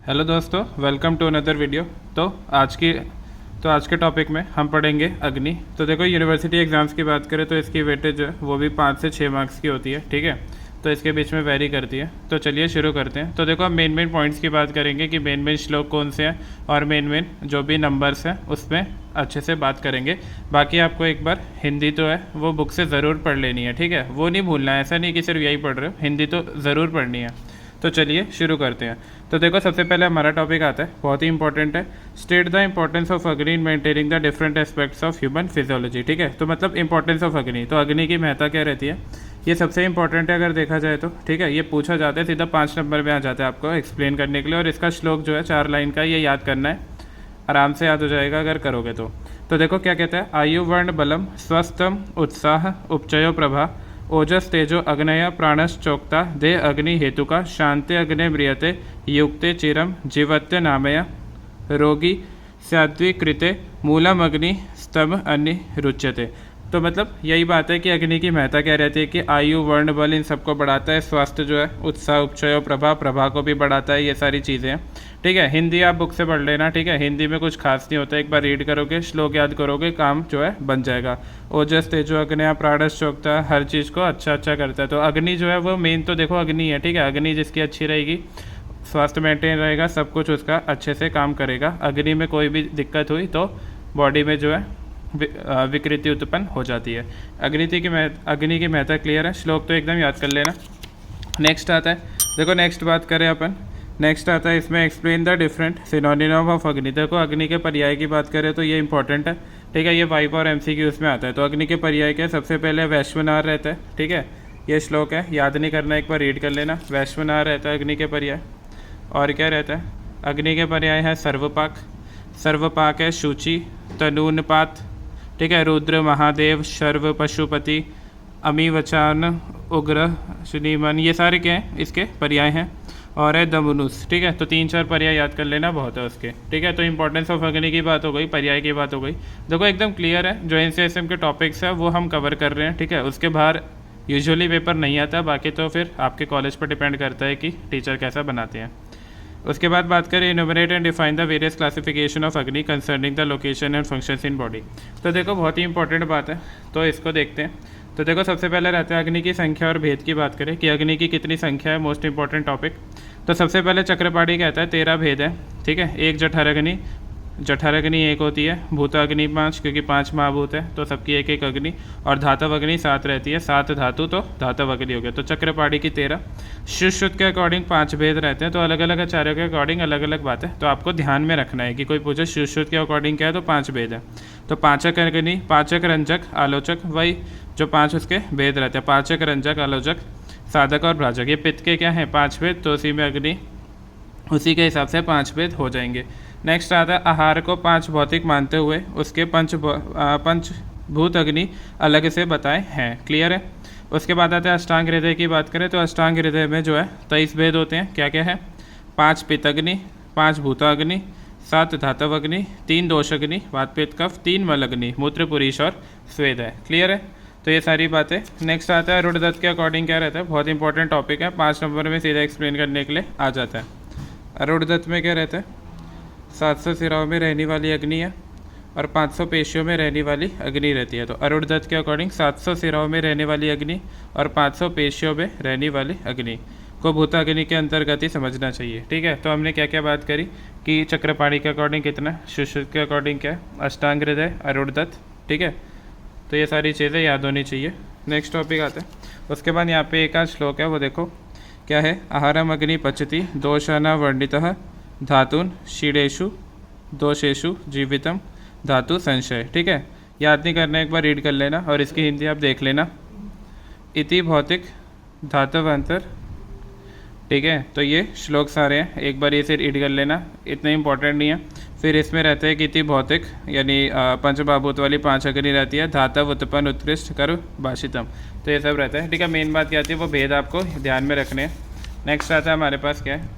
Hello दोस्तों, welcome to another video. तो आज की आज के टॉपिक में हम पढ़ेंगे अग्नि। तो देखो, यूनिवर्सिटी एग्ज़ाम्स की बात करें तो इसकी वेटेज जो है वो भी 5 से 6 मार्क्स की होती है, ठीक है। तो इसके बीच में वेरी करती है। तो चलिए शुरू करते हैं। तो देखो, हम मेन पॉइंट्स की बात करेंगे कि मेन श्लोक कौन से हैं और मेन जो भी नंबर्स हैं उसमें अच्छे से बात करेंगे। बाकी आपको एक बार हिंदी तो है वो बुक से ज़रूर पढ़ लेनी है, ठीक है। वो नहीं भूलना है, ऐसा नहीं कि सिर्फ यही पढ़ रहे हो, हिंदी तो ज़रूर पढ़नी है। तो चलिए शुरू करते हैं। तो देखो, सबसे पहले हमारा टॉपिक आता है, बहुत ही इंपॉर्टेंट है, स्टेट द इंपॉर्टेंस ऑफ अग्नि in maintaining the different aspects of human physiology, ठीक है। तो मतलब इंपॉर्टेंस ऑफ अग्नि, तो अग्नि की महत्ता क्या रहती है, ये सबसे इंपॉर्टेंट है अगर देखा जाए तो, ठीक है। ये पूछा जाता है, सीधा 5 नंबर में आ जाता है आपको एक्सप्लेन करने के लिए। और इसका श्लोक जो है 4 लाइन का, ये याद करना है, आराम से याद हो जाएगा अगर करोगे तो देखो क्या कहता है, आयु वर्ण बलम स्वस्थम उत्साह उपचयो प्रभा ओजस तेजो अग्नय प्राणश्चोक्ता दे अग्नि हेतुका शांति अग्नि म्रियते युक्ते चिरम जीवत्य नामय रोगी सात्विकृते मूलम अग्नि स्तंभ अन्य रुच्यते। तो मतलब यही बात है कि अग्नि की महत्ता क्या रहती है कि आयु वर्ण बल इन सबको बढ़ाता है, स्वास्थ्य जो है उत्साह उपचय प्रभा को भी बढ़ाता है, ये सारी चीज़ें हैं, ठीक है। हिंदी आप बुक से पढ़ लेना, ठीक है। हिंदी में कुछ खास नहीं होता, एक बार रीड करोगे, श्लोक याद करोगे, काम जो है बन जाएगा। ओजस तेजो अग्नि प्राणस चौकता, हर चीज़ को अच्छा करता है। तो अग्नि जो है वो मेन तो देखो अग्नि है, ठीक है। अग्नि जिसकी अच्छी रहेगी, स्वास्थ्य मेंटेन रहेगा, सब कुछ उसका अच्छे से काम करेगा। अग्नि में कोई भी दिक्कत हुई तो बॉडी में जो है विकृति उत्पन्न हो जाती है। अग्नि की महत्ता क्लियर है, श्लोक तो एकदम याद कर लेना। नेक्स्ट आता है, देखो नेक्स्ट बात करें अपन, नेक्स्ट आता है इसमें explain the different synonym of अग्नि। देखो अग्नि के पर्याय की बात करें तो ये इंपॉर्टेंट है, ठीक है। ये वाइव और एमसीक्यू उसमें आता है। तो अग्नि के पर्याय क्या है, सबसे पहले वैश्वनार रहता है, ठीक है। ये श्लोक है, याद नहीं करना, एक बार रीड कर लेना। वैश्वनार रहता है अग्नि के पर्याय। और क्या रहता है, अग्नि के पर्याय है सर्वपाक है शुचि तनूनपात, ठीक है। रुद्र महादेव शर्व पशुपति अमीवचान उग्र शनिमन, ये सारे क्या हैं इसके पर्याय हैं। और है दमनुस, ठीक है। तो 3-4 पर्याय याद कर लेना, बहुत है उसके, ठीक है। तो इंपॉर्टेंस ऑफ अग्नि की बात हो गई, पर्याय की बात हो गई। देखो एकदम क्लियर है, जो एनसीएसएम के टॉपिक्स है वो हम कवर कर रहे हैं, ठीक है। उसके बाहर यूजुअली पेपर नहीं आता, बाकी तो फिर आपके कॉलेज पर डिपेंड करता है कि टीचर कैसा बनाते हैं। उसके बाद बात करें enumerate and define the various classification of agni concerning the location and functions in body. तो देखो बहुत ही इंपॉर्टेंट बात है, तो इसको देखते हैं। तो देखो सबसे पहले रहता है अग्नि की संख्या और भेद की बात करें कि अग्नि की कितनी संख्या है, मोस्ट इंपॉर्टेंट टॉपिक। तो सबसे पहले चक्रपाणी कहता है 13 भेद है, ठीक है। एक जठराग्नि 1 होती है, भूताग्नि 5, क्योंकि 5 महाभूत है तो सबकी एक एक अग्नि। और धातव अग्नि 7 रहती है, 7 धातु तो धातव अग्नि हो गया। तो चक्रपाणी की 13। शुश्रुत के अकॉर्डिंग 5 भेद रहते हैं, तो अलग अलग आचार्यों के अकॉर्डिंग अलग अलग बात है, तो आपको ध्यान में रखना है कि कोई पूछे शुश्रुत के अकॉर्डिंग क्या है तो 5 भेद है। तो पाचक अग्नि, पाचक रंजक आलोचक, वही जो 5 उसके भेद रहते हैं, पाचक रंजक आलोचक साधक और भ्राजक। ये पित्त के क्या हैं 5 भेद, तो उसी में अग्नि उसी के हिसाब से 5 भेद हो जाएंगे। नेक्स्ट आता है आहार को 5 भौतिक मानते हुए उसके पंचभूत अग्नि अलग से बताए हैं, क्लियर है। उसके बाद आता है अष्टांग हृदय की बात करें तो अष्टांग हृदय में जो है 23 भेद होते हैं, क्या क्या है, 5 पित्त अग्नि, 5 भूताग्नि, 7 धातव अग्नि, 3 दोष अग्नि वात पित्त कफ, 3 मल अग्नि मूत्र पुरीश और स्वेद है, क्लियर है। तो ये सारी बातें। नेक्स्ट आता है रुद्रदत्त के अकॉर्डिंग क्या रहता है, बहुत इंपॉर्टेंट टॉपिक है, 5 नंबर में सीधा एक्सप्लेन करने के लिए आ जाता है। अरुणदत्त में क्या रहता है, 700 सिराओं में रहने वाली अग्नि है और 500 पेशियों में रहने वाली अग्नि रहती है। तो अरुणदत्त के अकॉर्डिंग 700 सिराओं में रहने वाली अग्नि और 500 पेशियों में रहने वाली अग्नि को भूताग्नि के अंतर्गत ही समझना चाहिए, ठीक है। तो हमने क्या क्या बात करी कि चक्रपाणी के अकॉर्डिंग कितना, सुश्रुत के अकॉर्डिंग क्या, अष्टांग हृदय, अरुणदत्त, ठीक है। तो ये सारी चीज़ें याद होनी चाहिए। नेक्स्ट टॉपिक आता है, उसके बाद यहाँ पे एक आध श्लोक है, वो देखो क्या है, आहारम अग्नि पचति दोषाना वर्णितः धातुन शीड़ेशु दोषेशु जीवितम धातु संशय, ठीक है। याद नहीं करना, एक बार रीड कर लेना और इसकी हिंदी आप देख लेना। इति भौतिक धातुवंतर, ठीक है। तो ये श्लोक सारे हैं, एक बार इसे रीड कर लेना, इतने इंपॉर्टेंट नहीं है। फिर इसमें रहते हैं कि इति भौतिक यानी पंचभाभूत वाली 5 अग्नि रहती है, धातव उत्पन्न उत्कृष्ट कर भाषितम, तो ये सब रहता है, ठीक है। मेन बात क्या आती है वो भेद आपको ध्यान में रखने हैं। नेक्स्ट आता है हमारे पास क्या है,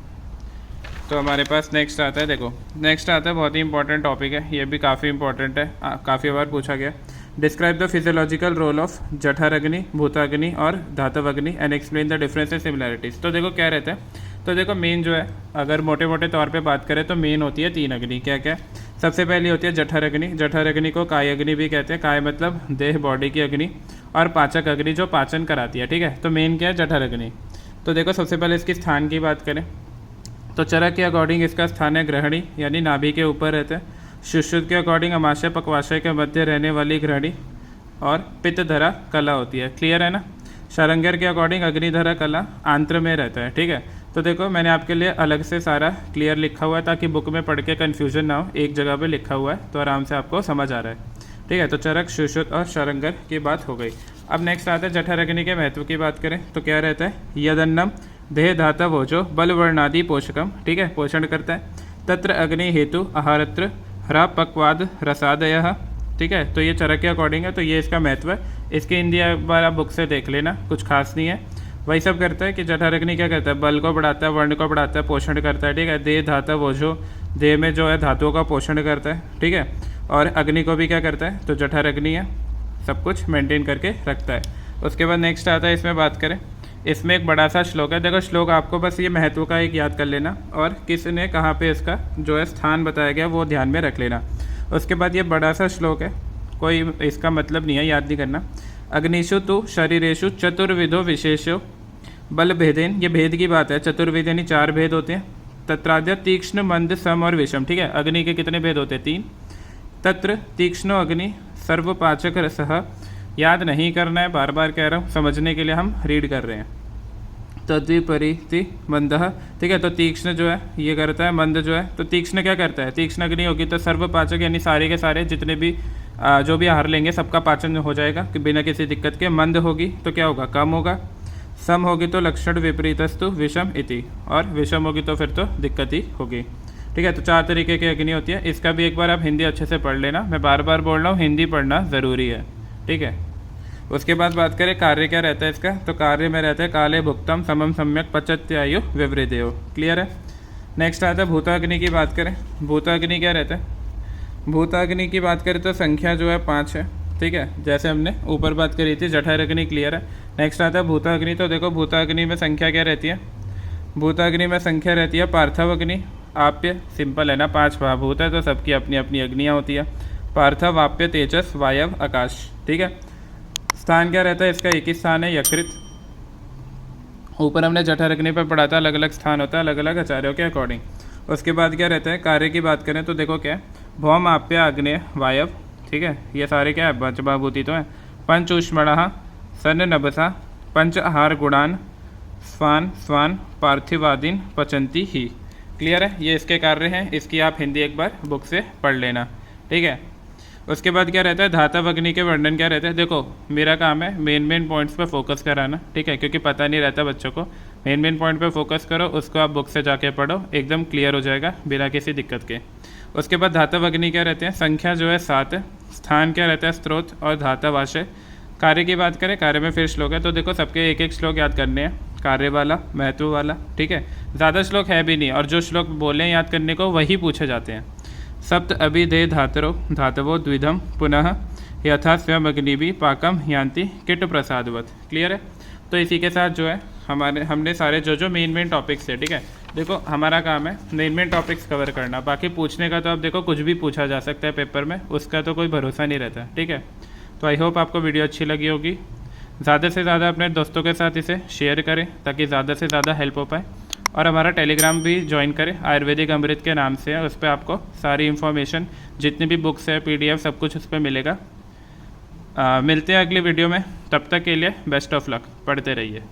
तो हमारे पास नेक्स्ट आता है, देखो नेक्स्ट आता है बहुत ही इंपॉर्टेंट टॉपिक है, ये भी काफ़ी इंपॉर्टेंट है, काफ़ी बार पूछा गया। Describe the physiological role of jatharagni, bhutagni और dhatav agni and explain the difference and similarities. तो देखो क्या रहता है, तो देखो मेन जो है, अगर मोटे मोटे तौर पे बात करें तो मेन होती है 3 अग्नि। क्या क्या? सबसे पहली होती है जठर अग्नि। जठर अग्नि को काय अग्नि भी कहते हैं। काय मतलब देह, बॉडी की अग्नि, और पाचक अग्नि जो पाचन कराती है। ठीक है, तो मेन क्या है? जठर अग्नि। तो देखो सबसे पहले इसकी स्थान की बात करें तो चरक के अकॉर्डिंग इसका स्थान है ग्रहणी, यानी नाभि के ऊपर रहता है। सुश्रुत के अकॉर्डिंग अमाशय पक्वाशय के मध्य रहने वाली ग्रहणी और पित्तधरा कला होती है। क्लियर है ना? शारंगर के अकॉर्डिंग अग्निधरा कला आंत्र में रहता है। ठीक है, तो देखो मैंने आपके लिए अलग से सारा क्लियर लिखा हुआ है ताकि बुक में पढ़ के कन्फ्यूजन ना हो। एक जगह पे लिखा हुआ है तो आराम से आपको समझ आ रहा है। ठीक है, तो चरक, सुश्रुत और शारंगर की बात हो गई। अब नेक्स्ट आता है जठर अग्नि के महत्व की बात करें तो क्या रहता है? यदन्नम देह धाता वोजो बल वर्णादि पोषकम। ठीक है, पोषण करता है। तत्र अग्नि हेतु आहारत्र हरा पक्वाद रसादय। ठीक है, तो ये चरक के अकॉर्डिंग है, तो ये इसका महत्व है। इसकी हिंदी एक बार आप बुक से देख लेना, कुछ खास नहीं है। वही सब करता है कि जठर अग्नि क्या करता है? बल को बढ़ाता है, वर्ण को बढ़ाता है, पोषण करता है। ठीक है, देह धाता वोजो, देह में जो है धातुओं का पोषण करता है। ठीक है, और अग्नि को भी क्या करता है? तो जठर अग्नि है, सब कुछ मेंटेन करके रखता है। उसके बाद नेक्स्ट आता है, इसमें बात करें, इसमें एक बड़ा सा श्लोक है। देखो श्लोक आपको बस ये महत्व का एक याद कर लेना और किसने कहाँ पे इसका जो है स्थान बताया गया वो ध्यान में रख लेना। उसके बाद ये बड़ा सा श्लोक है, कोई इसका मतलब नहीं है, याद नहीं करना। अग्निषु तु शरीरेषु चतुर्विधो विशेषो बल भेदेन, ये भेद की बात है। चतुर्विध यानी 4 भेद होते हैं। तत्राद्य तीक्ष्ण, मंद, सम और विषम। ठीक है, अग्नि के कितने भेद होते हैं? 3। तत्र तीक्ष्णो अग्नि सर्वपाचक रसः, याद नहीं करना है, बार बार कह रहा हूँ, समझने के लिए हम रीड कर रहे हैं। तद्विपरीति मंदः। ठीक है, तो तीक्ष्ण जो है ये करता है, मंद जो है, तो तीक्ष्ण क्या करता है? तीक्ष्ण अग्नि होगी तो सर्वपाचक यानी सारे के सारे जितने भी जो भी आहार लेंगे सबका पाचन हो जाएगा कि बिना किसी दिक्कत के। मंद होगी तो क्या होगा? कम होगा। सम होगी तो लक्षण विपरीतस्तु विषम इति, और विषम होगी तो फिर तो दिक्कत ही होगी। ठीक है, तो 4 तरीके की अग्नि होती है। इसका भी एक बार आप हिंदी अच्छे से पढ़ लेना, मैं बार बार बोल रहा हूँ, हिंदी पढ़ना ज़रूरी है। ठीक है, उसके बाद बात करें कार्य क्या रहता है इसका, तो कार्य में रहता है काले भुक्तम समम सम्यक पचत्यायु विवृदेयो। क्लियर है? नेक्स्ट आता है भूताग्नि की बात करें। भूताग्नि क्या रहता है? भूताग्नि की बात करें तो संख्या जो है 5 है। ठीक है, जैसे हमने ऊपर बात करी थी जठर अग्नि। क्लियर है? नेक्स्ट आता है भूताग्नि। तो देखो भूताग्नि में संख्या क्या रहती है? भूताग्नि में संख्या रहती है पार्थव अग्नि, आप्य, सिंपल है ना, 5 महाभूत है तो सबकी अपनी अपनी अग्नियाँ होती है। पार्थव, आप्य, तेजस, वायव, आकाश। ठीक है, स्थान क्या रहता है इसका? एक ही स्थान है, यकृत। ऊपर हमने जठर अग्नि पर पढ़ा था, अलग अलग स्थान होता है अलग अलग आचार्यों के अकॉर्डिंग। उसके बाद क्या रहता है? कार्य की बात करें तो देखो क्या है? भौम, आप्य, आग्नेय, वायव। ठीक है, ये सारे क्या है? पंचमहाभूति तो है। पंच ऊष्मणः, सन नभसा, पंच आहार गुणान, स्वान स्वान पार्थिवादीन पचंती ही। क्लियर है? ये इसके कार्य हैं, इसकी आप हिंदी एक बार बुक से पढ़ लेना। ठीक है, उसके बाद क्या रहता है? धातव अग्नि के वर्णन क्या रहता है? देखो मेरा काम है मेन पॉइंट्स पे फोकस कराना। ठीक है, क्योंकि पता नहीं रहता बच्चों को। मेन पॉइंट पे फोकस करो, उसको आप बुक से जाके पढ़ो, एकदम क्लियर हो जाएगा बिना किसी दिक्कत के। उसके बाद धातव अग्नि क्या रहते हैं? संख्या जो है 7 है। स्थान क्या रहता है? स्त्रोत और धातवाशय। कार्य की बात करें, कार्य में फिर श्लोक है, तो देखो सबके एक एक श्लोक याद करने हैं, कार्य वाला, महत्व वाला। ठीक है, ज़्यादा श्लोक है भी नहीं, और जो श्लोक बोले याद करने को वही पूछे जाते हैं। सप्त अभिधेय धातरो धातवो द्विधम पुनः यथा स्वयं अग्नि भी पाकम यान्ति किट प्रसादवत। क्लियर है? तो इसी के साथ जो है हमने सारे जो मेन टॉपिक्स है। ठीक है, देखो हमारा काम है मेन टॉपिक्स कवर करना, बाकी पूछने का तो अब देखो कुछ भी पूछा जा सकता है पेपर में, उसका तो कोई भरोसा नहीं रहता। ठीक है, तो आई होप आपको वीडियो अच्छी लगी होगी। ज़्यादा से ज़्यादा अपने दोस्तों के साथ इसे शेयर करें ताकि ज़्यादा से ज़्यादा हेल्प हो पाए, और हमारा टेलीग्राम भी ज्वाइन करें, आयुर्वेदिक अमृत के नाम से है। उस पर आपको सारी इन्फॉर्मेशन, जितनी भी बुक्स है, PDF, सब कुछ उस पर मिलेगा। मिलते हैं अगली वीडियो में, तब तक के लिए बेस्ट ऑफ लक, पढ़ते रहिए।